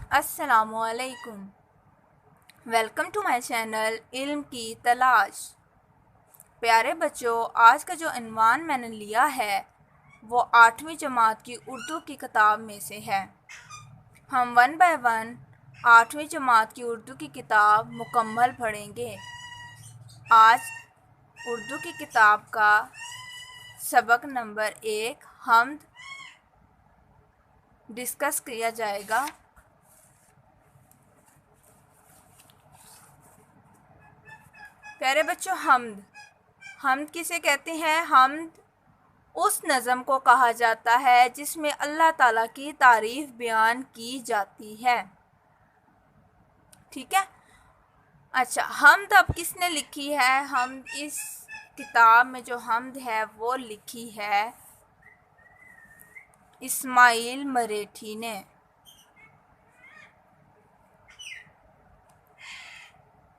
अस्सलामुअलैकुम। Welcome to my channel इल्म की तलाश। प्यारे बच्चों, आज का जो इन्वान मैंने लिया है वो 8वीं जमात की उर्दू की किताब में से है। हम वन बाय वन 8वीं जमात की उर्दू की किताब मुकम्मल पढ़ेंगे। आज उर्दू की किताब का सबक नंबर 1 हम्द डिस्कस किया जाएगा। प्यारे बच्चों, हमद किसे कहते हैं? हमद उस नज़म को कहा जाता है जिसमें अल्लाह ताला की तारीफ़ बयान की जाती है। ठीक है। अच्छा, हमद अब किसने लिखी है? इस किताब में जो हमद है वो लिखी है इस्माइल मरेठी ने।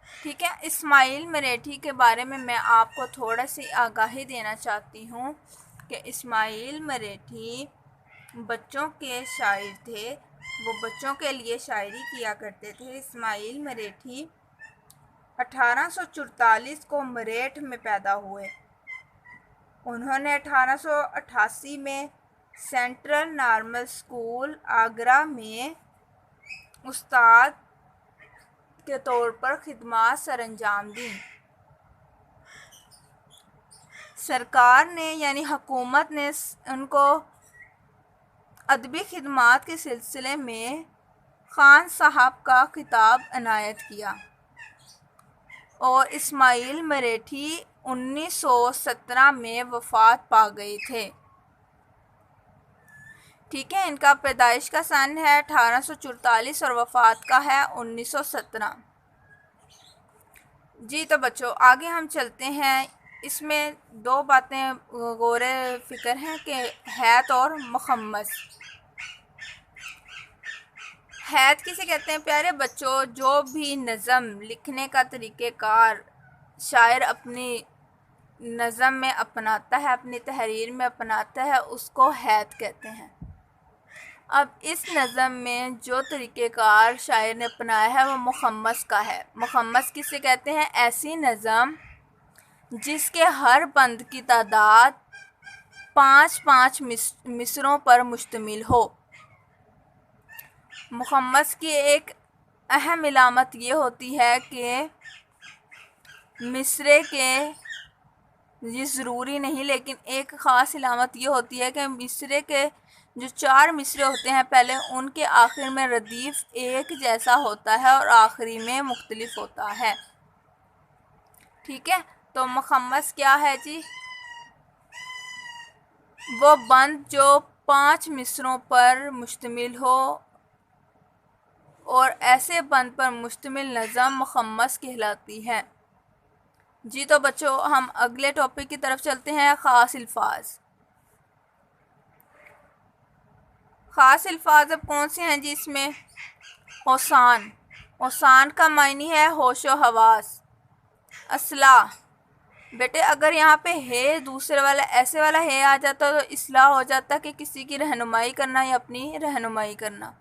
ठीक है, इस्माइल मरेठी के बारे में मैं आपको थोड़ा सी आगाही देना चाहती हूँ कि इस्माइल मरेठी बच्चों के शायर थे। वो बच्चों के लिए शायरी किया करते थे। इस्माइल मरेठी 1844 को मरेठ में पैदा हुए। उन्होंने 1888 में सेंट्रल नॉर्मल स्कूल आगरा में उस्ताद के तौर पर खिदमत सरअंजाम दी। सरकार ने यानी हुकूमत ने उनको अदबी खिदमत के सिलसिले में खान साहब का खिताब इनायत किया और इस्माइल मरेठी 1917 में वफ़ात पा गए थे। ठीक है, इनका पैदाइश का सन है 1844 और वफ़ात का है 1917। जी तो बच्चों, आगे हम चलते हैं। इसमें दो बातें गौरे फ़िक्र हैं कि हैत और मुखम्मस। हैत किसे कहते हैं? प्यारे बच्चों, जो भी नज़म लिखने का तरीक़ेकार शायर अपनी नज़म में अपनाता है, अपनी तहरीर में अपनाता है, उसको हैत कहते हैं। अब इस नज़म में जो तरीक़ेकार शायर ने अपनाया है वो मुखम्मस का है। मुखम्मस किसे कहते हैं? ऐसी नज़म जिसके हर बंद की तादाद 5-5 मिसरों पर मुश्तमिल हो। मुखम्मस की एक अहम इलामत ये होती है कि मिसरे के, ये ज़रूरी नहीं लेकिन एक ख़ास इलामत ये होती है कि मिसरे के जो 4 मिसरे होते हैं पहले, उनके आखिर में रदीफ़ एक जैसा होता है और आखिरी में मुख्तलिफ होता है। ठीक है, तो मुखम्मस क्या है जी? वो बंद जो 5 मिसरों पर मुश्तमिल हो और ऐसे बंद पर मुश्तमिल नज़म मुखम्मस कहलाती है। जी तो बच्चों, हम अगले टॉपिक की तरफ चलते हैं। ख़ास अल्फाज। ख़ास अल्फाज अब कौन से हैं जी? इसमें औसान। औसान का मायनी है होशो हवास। असला। बेटे अगर यहाँ पे है दूसरे वाला ऐसे वाला है आ जाता तो इसलाह हो जाता कि किसी की रहनुमाई करना या अपनी रहनुमाई करना।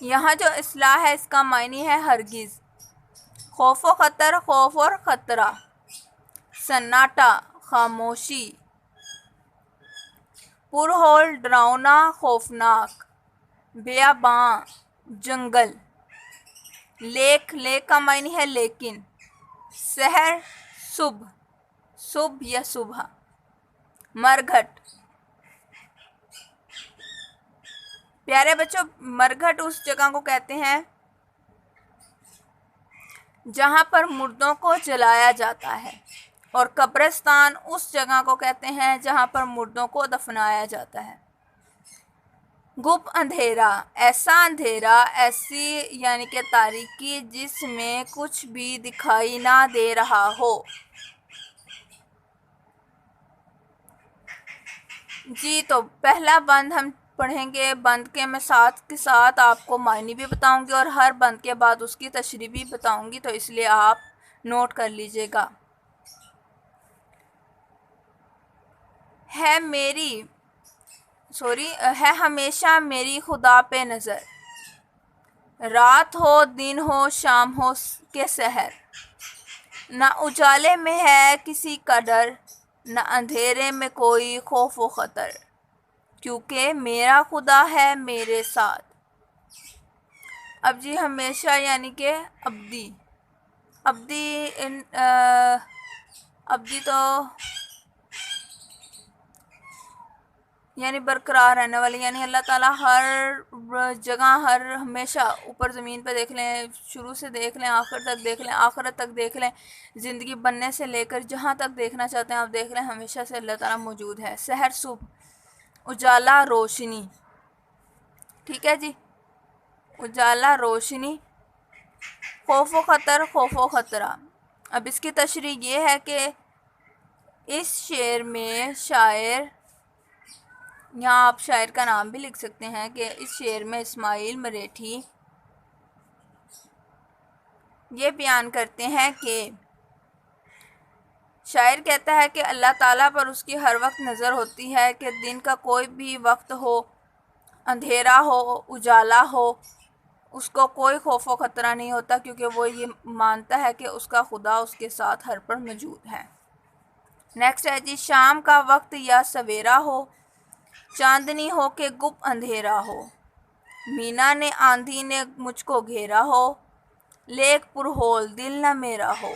यहाँ जो इसलाह है इसका मायनी है हरगिज़। खौफ व ख़तर, खौफ और ख़तरा। सन्नाटा, खामोशी। पुरहोल, डरावना, खौफनाक। बेयाबां, जंगल। लेक का मायनी है लेकिन। सहर, सुबह, सुबह या सुबह। मरघट। प्यारे बच्चों, मरघट उस जगह को कहते हैं जहाँ पर मुर्दों को जलाया जाता है और कब्रिस्तान उस जगह को कहते हैं जहाँ पर मुर्दों को दफनाया जाता है। गुप अंधेरा, ऐसा अंधेरा, ऐसी यानी कि तारीकी जिसमें कुछ भी दिखाई ना दे रहा हो। जी तो पहला बंद हम पढ़ेंगे। बंद के मैं साथ के साथ आपको मायने भी बताऊंगी और हर बंद के बाद उसकी तशरीह भी बताऊंगी, तो इसलिए आप नोट कर लीजिएगा। है हमेशा मेरी खुदा पे नज़र। रात हो दिन हो शाम हो के सहर, न उजाले में है किसी का डर, न अंधेरे में कोई खौफ व खतर, क्योंकि मेरा खुदा है मेरे साथ। अब जी हमेशा यानी कि अब्दी, अब्दी अब्दी तो यानी बरकरार रहने वाली, यानी अल्लाह ताला हर जगह हर हमेशा ऊपर ज़मीन पे देख लें, शुरू से देख लें, आखिर तक देख लें, आखिरत तक देख लें, ज़िंदगी बनने से लेकर जहाँ तक देखना चाहते हैं आप देख लें, हमेशा से अल्लाह ताला मौजूद है। सहर सुबह, उजाला रोशनी, ठीक है जी, उजाला रोशनी, खौफ व ख़तर, खौफ व ख़तरा। अब इसकी तशरीह ये है कि इस शेर में शायर, यहाँ आप शायर का नाम भी लिख सकते हैं, कि इस शेर में इस्माइल मरेठी ये बयान करते हैं कि शायर कहता है कि अल्लाह ताला पर उसकी हर वक्त नज़र होती है, कि दिन का कोई भी वक्त हो, अंधेरा हो, उजाला हो, उसको कोई खौफ व ख़तरा नहीं होता, क्योंकि वो ये मानता है कि उसका खुदा उसके साथ हर पर मौजूद है। नेक्स्ट है जी, शाम का वक्त या सवेरा हो, चांदनी हो के गुप अंधेरा हो, मीना ने आंधी ने मुझको घेरा हो, लेक पुरहोल दिल न मेरा हो,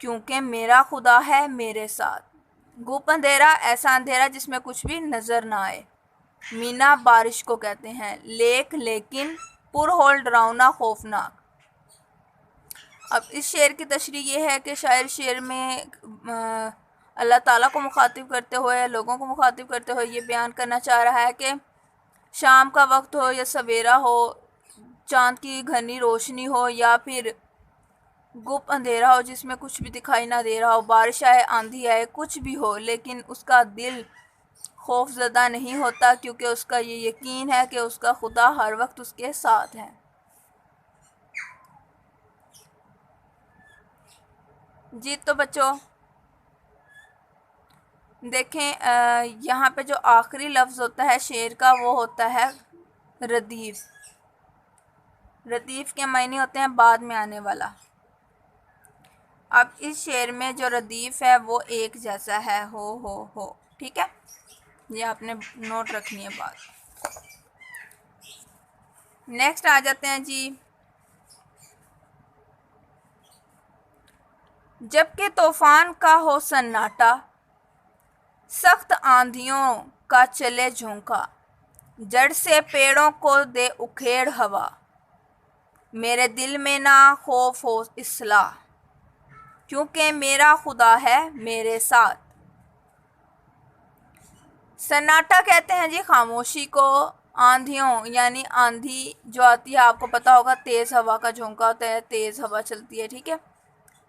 क्योंकि मेरा खुदा है मेरे साथ। गुप अंधेरा, ऐसा अंधेरा जिसमें कुछ भी नज़र ना आए। मीना बारिश को कहते हैं। लेक लेकिन, पुरहोल डरावना खौफनाक। अब इस शेर की तशरीह ये है कि शायर शेर में अल्लाह ताला को मुखातिब करते हुए, लोगों को मुखातिब करते हुए ये बयान करना चाह रहा है कि शाम का वक्त हो या सवेरा हो, चाँद की घनी रोशनी हो या फिर गुप अंधेरा हो जिसमें कुछ भी दिखाई ना दे रहा हो, बारिश आए, आंधी आए, कुछ भी हो, लेकिन उसका दिल खौफज़दा नहीं होता, क्योंकि उसका ये यकीन है कि उसका खुदा हर वक्त उसके साथ है। जी तो बच्चों देखें, यहाँ पे जो आखिरी लफ्ज़ होता है शेर का वो होता है रदीफ़। रदीफ़ के मायने होते हैं बाद में आने वाला। अब इस शेर में जो रदीफ़ है वो एक जैसा है, हो, ठीक है, ये आपने नोट रखनी है बात। नेक्स्ट आ जाते हैं जी, जबकि तूफ़ान का हो सन्नाटा, सख्त आंधियों का चले झोंका, जड़ से पेड़ों को दे उखेड़ हवा, मेरे दिल में ना खौफ हो इसलाह, क्योंकि मेरा खुदा है मेरे साथ। सन्नाटा कहते हैं जी खामोशी को। आंधियों यानी आंधी जो आती है, आपको पता होगा तेज़ हवा का झोंका होता है, तेज़ हवा चलती है, ठीक है।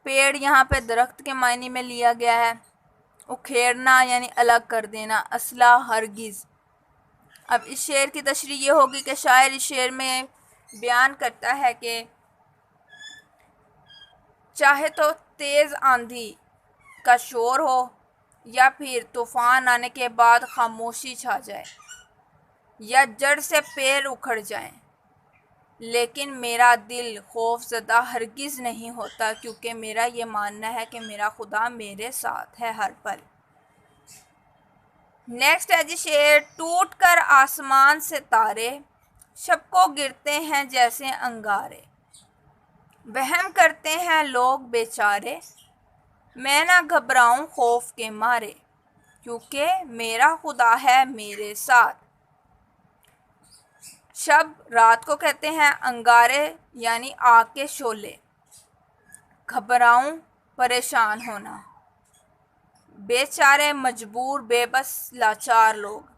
पेड़ यहाँ पे दरख्त के मायने में लिया गया है। उखेड़ना यानी अलग कर देना, असला हरगिज़। अब इस शेर की तशरीह ये होगी कि शायर इस शेर में बयान करता है कि चाहे तो तेज़ आंधी का शोर हो या फिर तूफ़ान आने के बाद खामोशी छा जाए या जड़ से पेड़ उखड़ जाएं, लेकिन मेरा दिल खौफज़दा हरगिज़ नहीं होता, क्योंकि मेरा ये मानना है कि मेरा खुदा मेरे साथ है हर पल। नेक्स्ट है जी शेर, टूट कर आसमान से तारे, शब को गिरते हैं जैसे अंगारे, वहम करते हैं लोग बेचारे, मैं ना घबराऊं खौफ के मारे, क्योंकि मेरा खुदा है मेरे साथ। शब रात को कहते हैं, अंगारे यानी आग के शोले, घबराऊं परेशान होना, बेचारे मजबूर बेबस लाचार लोग।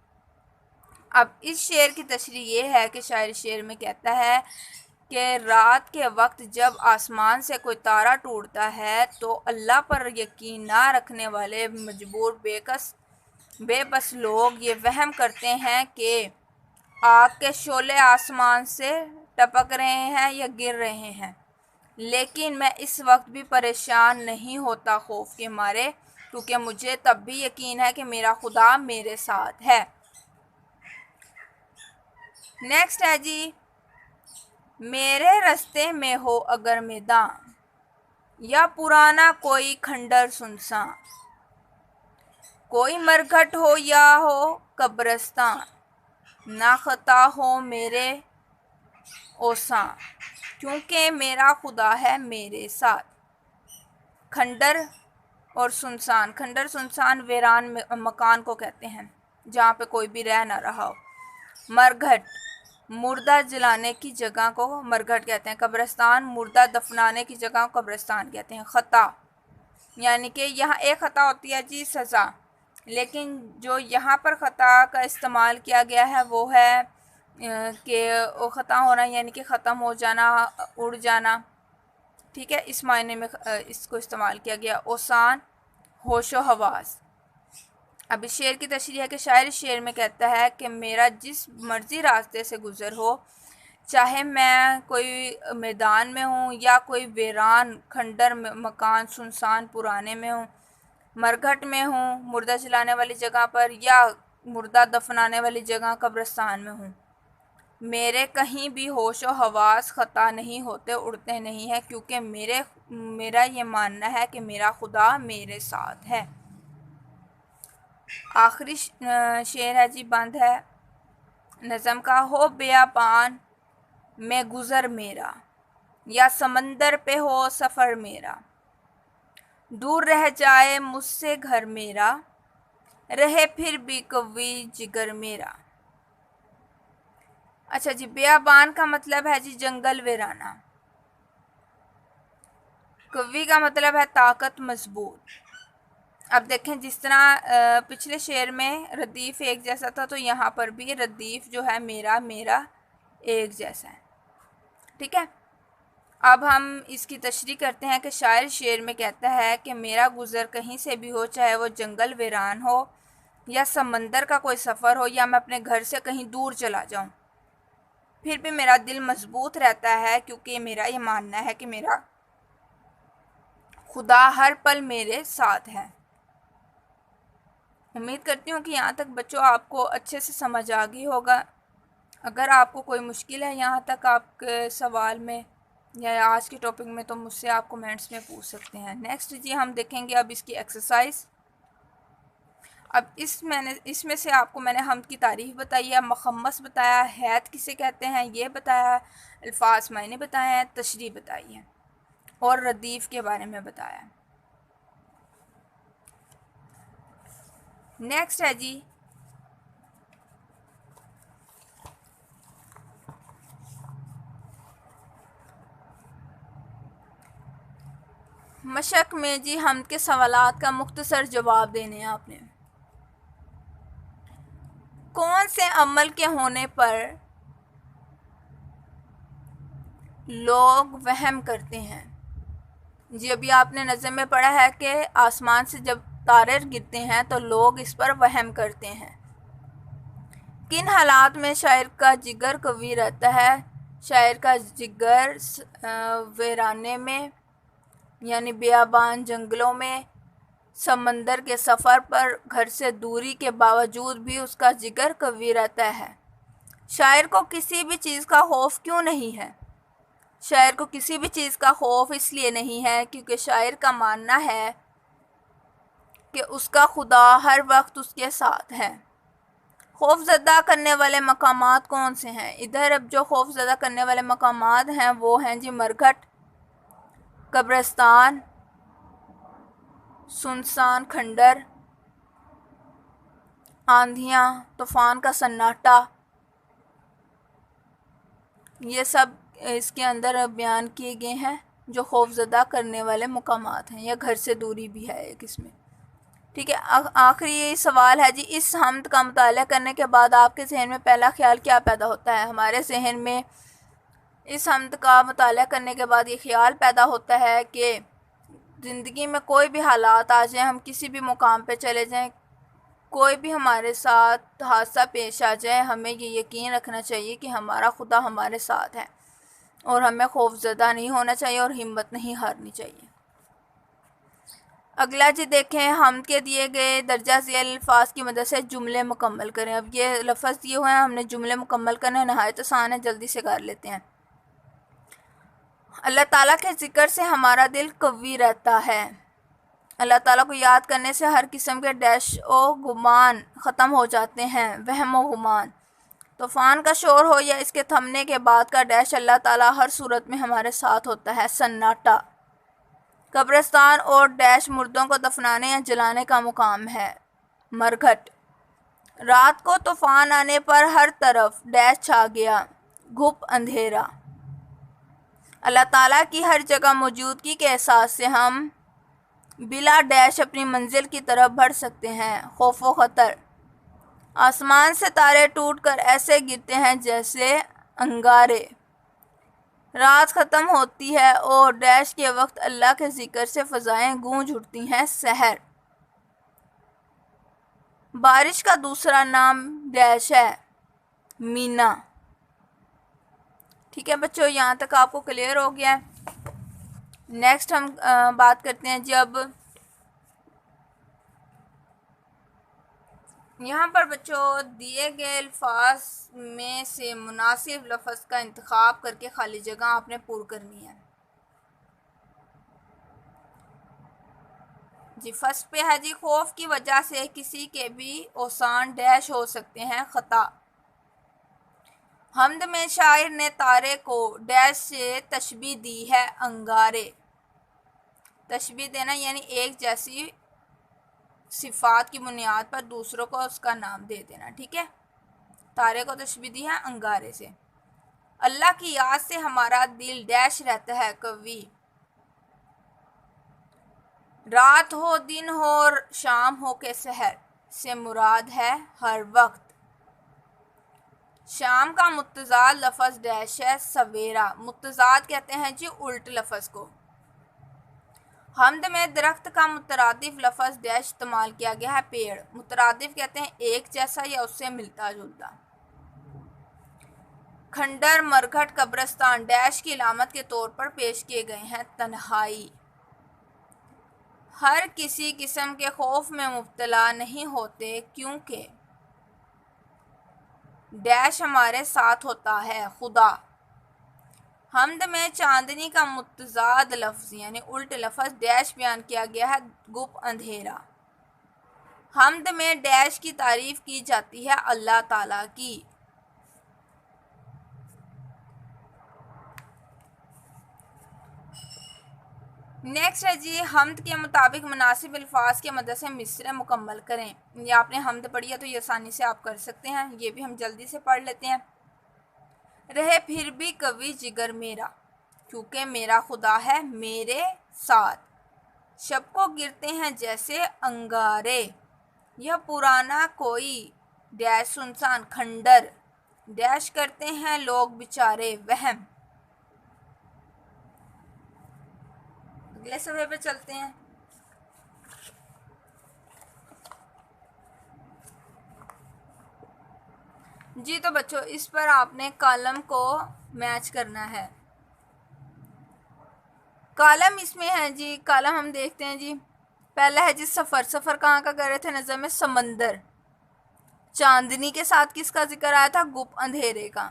अब इस शेर की तशरीह ये है कि शायर शेर में कहता है कि रात के वक्त जब आसमान से कोई तारा टूटता है तो अल्लाह पर यकीन ना रखने वाले मजबूर बेबस लोग ये वहम करते हैं कि आग के शोले आसमान से टपक रहे हैं या गिर रहे हैं, लेकिन मैं इस वक्त भी परेशान नहीं होता खौफ के मारे, क्योंकि मुझे तब भी यकीन है कि मेरा खुदा मेरे साथ है। नेक्स्ट है जी, मेरे रास्ते में हो अगर मैदान, या पुराना कोई खंडर सुनसान, कोई मरघट हो या हो कब्रिस्तान, ना खता हो मेरे ओसा, क्योंकि मेरा खुदा है मेरे साथ। खंडर और सुनसान, खंडर सुनसान वीरान मकान को कहते हैं जहाँ पे कोई भी रह ना रहा हो। मरघट, मुर्दा जलाने की जगह को मरघट कहते हैं। कब्रिस्तान, मुर्दा दफनाने की जगह को कब्रिस्तान कहते हैं। खता यानी कि यहाँ एक खता होती है जी सज़ा, लेकिन जो यहाँ पर ख़ता का इस्तेमाल किया गया है वो है कि वो ख़ता होना यानी कि ख़त्म हो जाना, उड़ जाना। ठीक है, इस मायने में इसको इस्तेमाल किया गया। ओसान, होशो हवास। अब इस शेर की तशरीह है कि शायर इस शेर में कहता है कि मेरा जिस मर्ज़ी रास्ते से गुज़र हो, चाहे मैं कोई मैदान में हूँ या कोई वीरान खंडर मकान सुनसान पुराने में हूँ, मरघट में हूँ मुर्दा जलाने वाली जगह पर, या मुर्दा दफनाने वाली जगह कब्रिस्तान में हूँ, मेरे कहीं भी होश व हवास ख़ता नहीं होते, उड़ते नहीं हैं, क्योंकि मेरा ये मानना है कि मेरा खुदा मेरे साथ है। आखिरी शेर है जी, बंद है नज़म का। हो बियाबान में गुज़र मेरा, या समंदर पे हो सफ़र मेरा, दूर रह जाए मुझसे घर मेरा, रहे फिर भी कव्वी जिगर मेरा। अच्छा जी, बियाबान का मतलब है जी जंगल वीराना। कव्वी का मतलब है ताकत, मजबूत। अब देखें, जिस तरह पिछले शेर में रदीफ एक जैसा था, तो यहाँ पर भी रदीफ जो है मेरा मेरा एक जैसा है। ठीक है, अब हम इसकी तशरीह करते हैं कि शायर शेर में कहता है कि मेरा गुज़र कहीं से भी हो, चाहे वो जंगल वीरान हो या समंदर का कोई सफ़र हो, या मैं अपने घर से कहीं दूर चला जाऊं, फिर भी मेरा दिल मजबूत रहता है, क्योंकि मेरा ये मानना है कि मेरा खुदा हर पल मेरे साथ है। उम्मीद करती हूँ कि यहाँ तक बच्चों आपको अच्छे से समझ आ गई होगा। अगर आपको कोई मुश्किल है यहाँ तक आपके सवाल में या आज के टॉपिक में, तो मुझसे आप कमेंट्स में पूछ सकते हैं। नेक्स्ट जी हम देखेंगे अब इसकी एक्सरसाइज। अब इसमें से आपको मैंने हमद की तारीफ़ बताई है, मखम्मस बताया, हैत किसे कहते हैं ये बताया, अल्फाज मायने बताए हैं, तशरीह बताई है और रदीफ़ के बारे में बताया। नेक्स्ट है जी मशक में जी हमद के सवालात का मुख्तसर जवाब देने हैं आपने। कौन से अमल के होने पर लोग वहम करते हैं? जी अभी आपने नज़म में पढ़ा है कि आसमान से जब तारे गिरते हैं तो लोग इस पर वहम करते हैं। किन हालात में शायर का जिगर कवी रहता है? शायर का जिगर वीराने में यानी बियाबान जंगलों में, समंदर के सफ़र पर, घर से दूरी के बावजूद भी उसका जिगर कवी रहता है। शायर को किसी भी चीज़ का खौफ क्यों नहीं है? शायर को किसी भी चीज़ का खौफ इसलिए नहीं है क्योंकि शायर का मानना है कि उसका खुदा हर वक्त उसके साथ है। खौफज़दा करने वाले मकामात कौन से हैं? इधर अब जो खौफज़दा करने वाले मकामात हैं वो हैं जी मरघट, कब्रिस्तान, सुनसान खंडर, आंधियाँ, तूफ़ान का सन्नाटा, ये सब इसके अंदर बयान किए गए हैं जो खौफज़दा करने वाले मकामात हैं, या घर से दूरी भी है एक इसमें। ठीक है, आखिरी सवाल है जी, इस हमद का मुताला करने के बाद आपके जहन में पहला ख्याल क्या पैदा होता है? हमारे जहन में इस हमद का मुताला करने के बाद ये ख्याल पैदा होता है कि ज़िंदगी में कोई भी हालात आ जाए, हम किसी भी मुकाम पे चले जाएं, कोई भी हमारे साथ हादसा पेश आ जाए, हमें ये यकीन रखना चाहिए कि हमारा खुदा हमारे साथ है और हमें खौफज़दा नहीं होना चाहिए और हिम्मत नहीं हारनी चाहिए। अगला जी देखें, हमद के दिए गए दर्जा ज़ेल अल्फाज की मदद से जुमले मुकम्मल करें। अब ये लफ्ज़ दिए हुए हैं, हमने जुमले मुकम्मल करने, नहायत आसान है, जल्दी से कर लेते हैं। अल्लाह ताला के ज़िक्र से हमारा दिल कवी रहता है। अल्लाह ताला को याद करने से हर किस्म के डैश और गुमान ख़त्म हो जाते हैं, वहम व गुमान। तूफ़ान का शोर हो या इसके थमने के बाद का डैश, अल्लाह ताला हर सूरत में हमारे साथ होता है। सन्नाटा कब्रिस्तान और डैश मुर्दों को दफनाने या जलाने का मुकाम है। मरघट रात को तूफ़ान आने पर हर तरफ डैश छा गया, घुप अंधेरा। अल्लाह ताला की हर जगह मौजूदगी के एहसास से हम बिला डैश अपनी मंजिल की तरफ बढ़ सकते हैं। खौफ व ख़तर आसमान से तारे टूटकर ऐसे गिरते हैं जैसे अंगारे। रात ख़त्म होती है और डैश के वक्त अल्लाह के ज़िक्र से फ़ज़ाएं गूंज उठती हैं। सहर बारिश का दूसरा नाम डैश है, मीना। ठीक है बच्चों, यहाँ तक आपको क्लियर हो गया है। नेक्स्ट हम बात करते हैं जब यहाँ पर बच्चों दिए गए अल्फाज में से मुनासिब लफ्ज़ का इंतखाब करके खाली जगह आपने पूरी करनी है। जी फर्स्ट पे है जी, खौफ की वजह से किसी के भी औसान डैश हो सकते हैं, ख़ता। हमद में शायर ने तारे को डैश से तशबीह दी है, अंगारे। तशबीह देना यानी एक जैसी सिफ़ात की बुनियाद पर दूसरों को उसका नाम दे देना। ठीक है, तारे को तशबीह दी है अंगारे से। अल्लाह की याद से हमारा दिल डैश रहता है, कवि। रात हो दिन हो और शाम हो के सहर से मुराद है हर वक्त। शाम का मुतज़ाद लफ्ज़ डैश है, सवेरा। मुतज़ाद कहते हैं जी उल्ट लफ्ज़ को। हमद में दरख्त का मुतरादिफ लफ्ज़ डैश इस्तेमाल किया गया है, पेड़। मुतरादिफ कहते हैं एक जैसा या उससे मिलता जुलता। खंडर मरघट कब्रिस्तान डैश की अलामत के तौर पर पेश किए गए हैं, तन्हाई। हर किसी किस्म के खौफ में मुब्तला नहीं होते क्योंकि डैश हमारे साथ होता है, खुदा। हमद में चांदनी का मुतज़ाद लफ्ज़ यानी उल्ट लफ्ज़ डैश बयान किया गया है, गुप अंधेरा। हमद में डैश की तारीफ़ की जाती है, अल्लाह ताला की। नेक्स्ट है जी, हमद के मुताबिक मुनासिब अल्फाज के मदद से मिसरे मुकम्मल करें। ये आपने हमद पढ़ी है तो ये आसानी से आप कर सकते हैं, ये भी हम जल्दी से पढ़ लेते हैं। रहे फिर भी कवि जिगर मेरा, क्योंकि मेरा खुदा है मेरे साथ। शब को गिरते हैं जैसे अंगारे, यह पुराना कोई डैश सुनसान खंडर। डैश करते हैं लोग बेचारे वहम। अगले सफ़े पे चलते हैं। जी तो बच्चों इस पर आपने कॉलम को मैच करना है। कॉलम इसमें है जी, कॉलम हम देखते हैं जी। पहला है जी सफ़र। सफ़र कहाँ का कर रहे थे, नज़र में समंदर। चांदनी के साथ किसका जिक्र आया था, गुप अंधेरे का।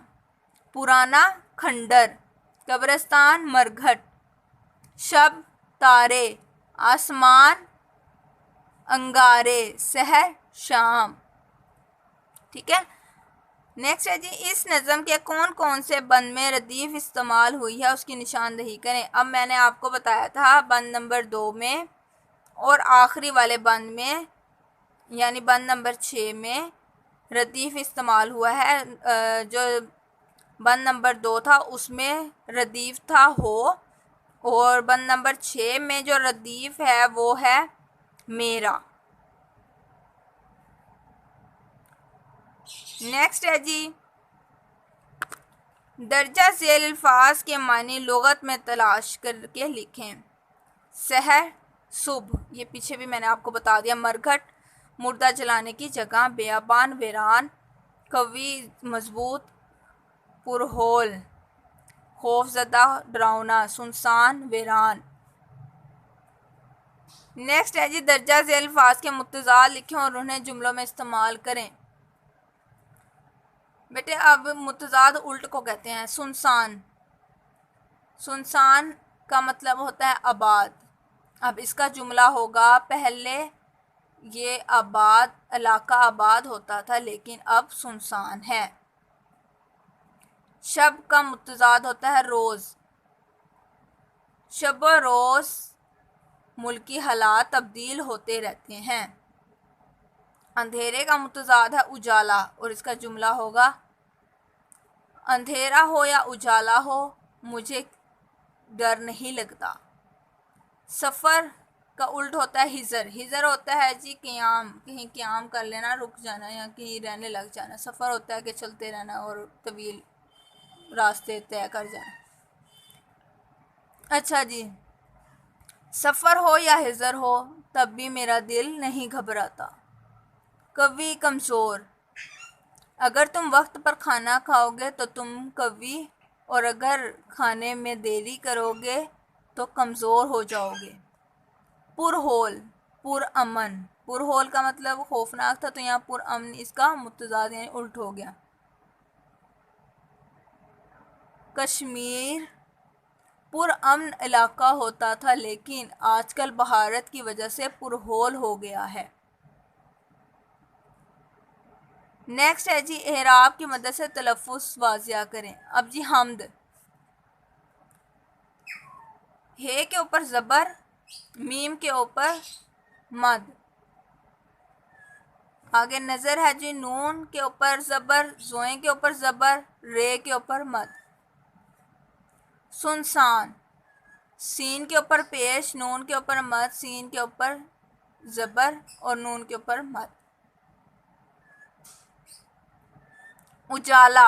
पुराना खंडर, कब्रिस्तान मरघट, शब तारे, आसमान अंगारे, सहर शाम। ठीक है, नेक्स्ट है जी, इस नज़म के कौन कौन से बंद में रदीफ़ इस्तेमाल हुई है उसकी निशानदही करें। अब मैंने आपको बताया था बंद नंबर 2 में और आखिरी वाले बंद में यानी बंद नंबर 6 में रदीफ़ इस्तेमाल हुआ है। जो बंद नंबर 2 था उसमें रदीफ़ था हो, और बंद नंबर 6 में जो रदीफ़ है वो है मेरा। नेक्स्ट है जी, दर्जा झेल अल्फाज के मानी लुगत में तलाश करके लिखें। सहर सुबह, ये पीछे भी मैंने आपको बता दिया। मरघट मुर्दा जलाने की जगह। बेयाबान वीरान, कवि मजबूत, पुरहोल खौफजदा डरावना, सुनसान वीरान। नेक्स्ट है जी, दर्जा झेल अल्फाज के मुतज़ाद लिखें और उन्हें जुमलों में इस्तेमाल करें। बेटे अब मुतज़ाद उल्ट को कहते हैं, सुनसान। सुनसान का मतलब होता है आबाद। अब इसका जुमला होगा, पहले ये आबाद इलाका आबाद होता था लेकिन अब सुनसान है। शब का मुतजाद होता है रोज़। शब व रोज़ मुल्की हालात तब्दील होते रहते हैं। अंधेरे का मुतजाद है उजाला और इसका जुमला होगा, अंधेरा हो या उजाला हो मुझे डर नहीं लगता। सफ़र का उल्ट होता है हिजर। हिजर होता है जी क़याम, कहीं क़याम कर लेना, रुक जाना या कहीं रहने लग जाना। सफ़र होता है कि चलते रहना और तवील रास्ते तय कर जाना। अच्छा जी, सफ़र हो या हिजर हो तब भी मेरा दिल नहीं घबराता। कवि कमज़ोर। अगर तुम वक्त पर खाना खाओगे तो तुम कवि, और अगर खाने में देरी करोगे तो कमज़ोर हो जाओगे। पुरहोल, पुरअमन। पुरहोल का मतलब खौफनाक था, तो यहाँ पुरअमन इसका मुतज़ाद यानी उल्ट हो गया। कश्मीर पुरअमन इलाका होता था लेकिन आजकल बहारत की वजह से पुरहोल हो गया है। नेक्स्ट है जी, एहराब की मदद से तलफ़ुज़ वाज़िया करें। अब जी हमद, हे के ऊपर ज़बर, मीम के ऊपर मद। आगे नज़र है जी, नून के ऊपर ज़बर, ज़ोए के ऊपर ज़बर, रे के ऊपर मद। सुनसान, सीन के ऊपर पेश, नून के ऊपर मद, सीन के ऊपर ज़बर और नून के ऊपर मद। उजाला,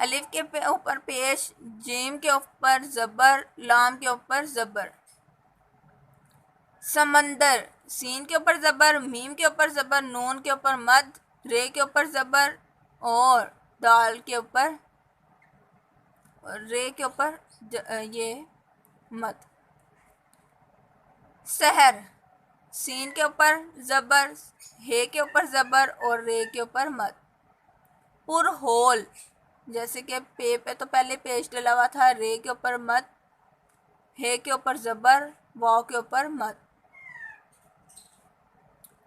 अलिफ के ऊपर पेश, जीम के ऊपर ज़बर, लाम के ऊपर ज़बर। समंदर, सीन के ऊपर ज़बर, मीम के ऊपर ज़बर, नून के ऊपर मद, रे के ऊपर ज़बर और दाल के ऊपर रे के ऊपर ये मद। सहर, सीन के ऊपर ज़बर, हे के ऊपर ज़बर और रे के ऊपर मद। पुरहोल, जैसे कि पे तो पहले पेश डला हुआ था, रे के ऊपर मद, हे के ऊपर ज़बर, वाव के ऊपर मद।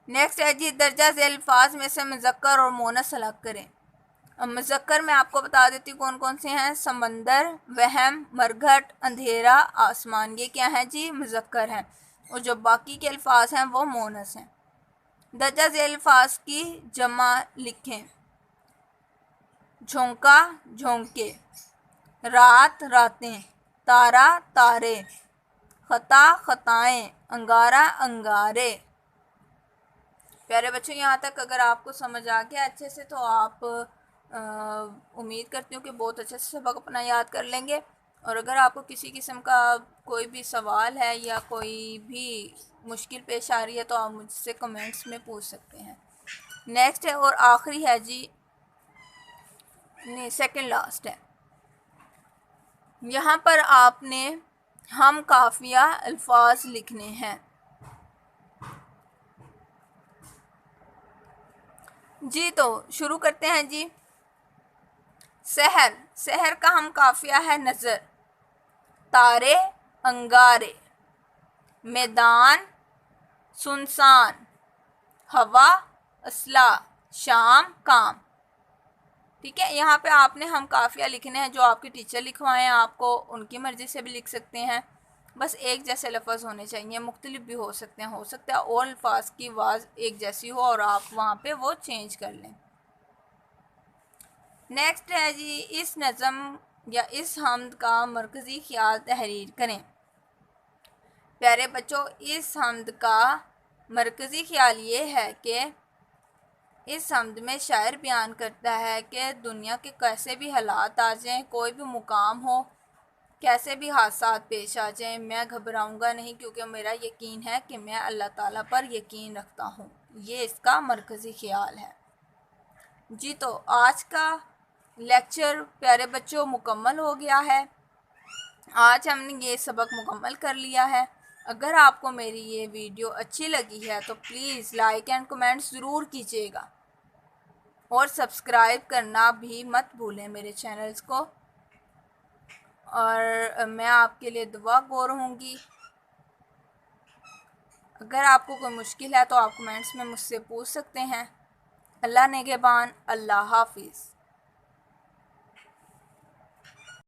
नेक्स्ट है जी, दर्जा झेल अल्फाज में से मुज़क्कर और मोनस अलग करें। अब मुज़क्कर में आपको बता देती हूँ कौन कौन से हैं। समंदर, वहम, मरघट, अंधेरा, आसमान, ये क्या है जी, मुज़क्कर हैं। और जो बाकी के अल्फाज हैं वो मोनस हैं। दर्जा झेल अल्फाज की जमा लिखें। झोंका, झोंके, रात, रातें, तारा, तारे, खता, खताएं, अंगारा, अंगारे। प्यारे बच्चों, यहाँ तक अगर आपको समझ आ गया अच्छे से तो आप उम्मीद करती हूँ कि बहुत अच्छे से सबक अपना याद कर लेंगे। और अगर आपको किसी किस्म का कोई भी सवाल है या कोई भी मुश्किल पेश आ रही है तो आप मुझसे कमेंट्स में पूछ सकते हैं। नेक्स्ट है और आखिरी है जी, नहीं सेकंड लास्ट है। यहाँ पर आपने हम काफिया अल्फाज लिखने हैं। जी तो शुरू करते हैं जी। सहर, सहर का हम काफिया है नज़र। तारे, अंगारे, मैदान, सुनसान, हवा, असला, शाम, काम। ठीक है, यहाँ पे आपने हम काफिया लिखने हैं, जो आपके टीचर लिखवाएं आपको, उनकी मर्ज़ी से भी लिख सकते हैं। बस एक जैसे लफ्ज़ होने चाहिए, मुख्तलिफ भी हो सकते हैं, हो सकता है और अल्फाज की आवाज़ एक जैसी हो और आप वहाँ पे वो चेंज कर लें। नेक्स्ट है जी, इस नज़म या इस हमद का मरकज़ी ख्याल तहरीर करें। प्यारे बच्चों, इस हमद का मरकज़ी ख्याल ये है कि इस हमद में शायर बयान करता है कि दुनिया के कैसे भी हालात आ जाएं, कोई भी मुकाम हो, कैसे भी हादसा पेश आ जाएं, मैं घबराऊंगा नहीं क्योंकि मेरा यकीन है कि मैं अल्लाह ताला पर यकीन रखता हूँ। ये इसका मरकज़ी ख्याल है। जी तो आज का लेक्चर प्यारे बच्चों मुकम्मल हो गया है। आज हमने ये सबक मुकम्मल कर लिया है। अगर आपको मेरी ये वीडियो अच्छी लगी है तो प्लीज़ लाइक एंड कमेंट ज़रूर कीजिएगा और सब्सक्राइब करना भी मत भूलें मेरे चैनल्स को। और मैं आपके लिए दुआ गो रहूँगी। अगर आपको कोई मुश्किल है तो आप कमेंट्स में मुझसे पूछ सकते हैं। अल्लाह नेगेबान। अल्लाह हाफिज़।